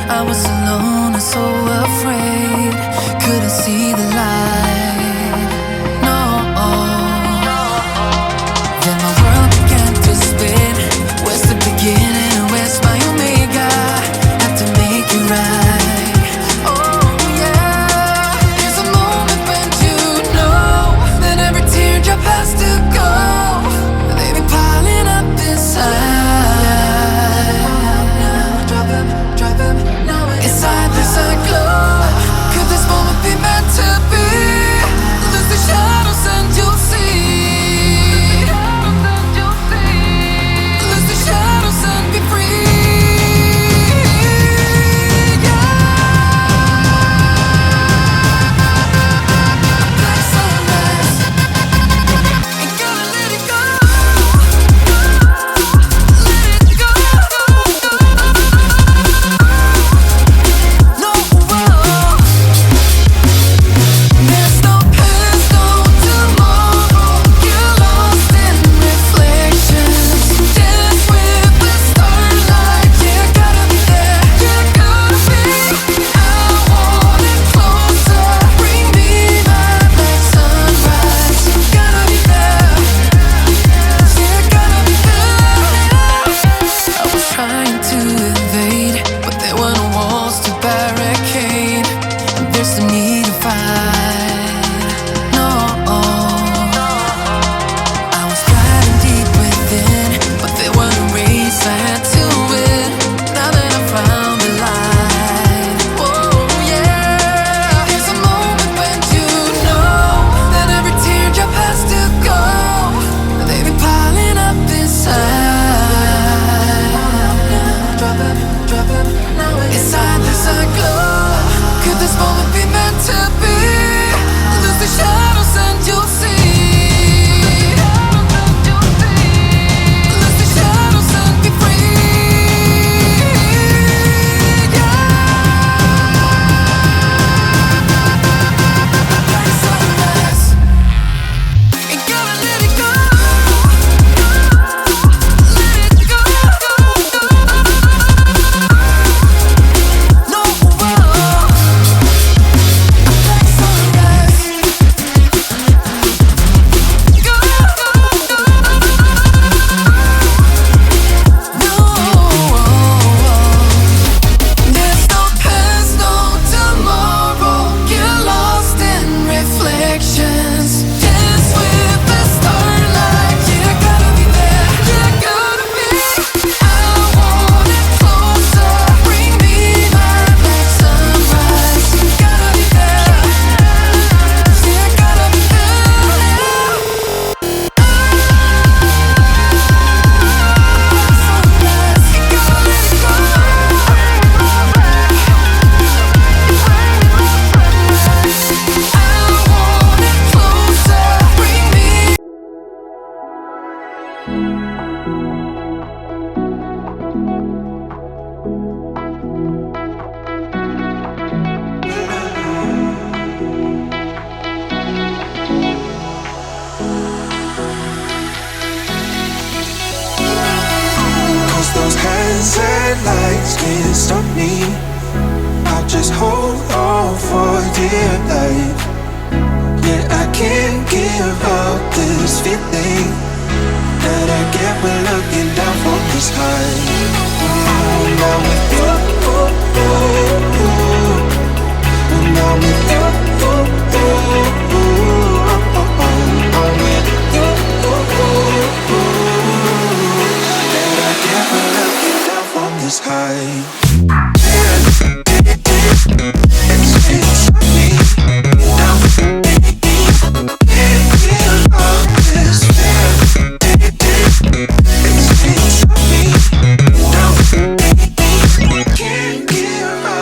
I was alone and so afraid, couldn't see the light. No. Then my world began to spin. Where's the beginning and where's my omega? Have to make it right. Oh yeah. There's a moment when you know that every teardrop has to go. They be piling up inside. Inside there's a glow. Could this moment be meant to be? Lose the shadows and you'll see. Lose the shadows and be free. Black sunrise. Ain't gonna let it go. Let it go. No, there's no past, no tomorrow. You're lost in reflections. Dance with the starlight. You gotta be there. You gotta be. I want it closer. Bring me my black sunrise. Gotta be there. You gotta be there. I was trying to invade, but there were no walls to barricade. And there's no need to fight. No. I was driving deep within, but there were no race I had to win. Now that I found the light. Oh yeah. There's a moment when you know that every teardrop has to go. They be piling up inside. Inside there's a glow. Could this moment be meant to be? Lose the shadows and you'll see. Lose the shadows and be free. Black sunrise. Ain't gonna let it go. Let it go. No. Black sunrise. Go. No. There's no past, no tomorrow. You're lost in reflections. Dance with the starlight. You gotta be there. You gotta be. I want it closer. Bring me my black sunrise. Gotta be there. You gotta be there. Sunrise. You gotta let it go. I want it closer. Bring me. Cause those hands and lights can't stop me. I'll just hold on for dear life. Yeah, I can't give up this feeling that I get when looking down from this high. When I'm with you, when I'm with you, I'm with you. That I get when looking down from this high. It's me down. Can't give up this feeling. It's me down. Can't give up.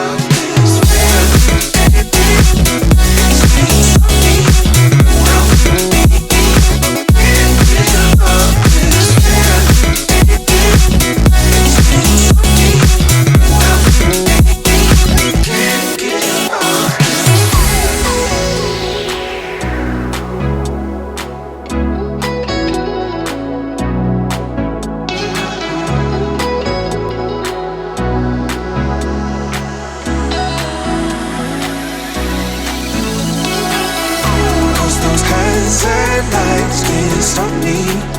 hands and lights can't stop me.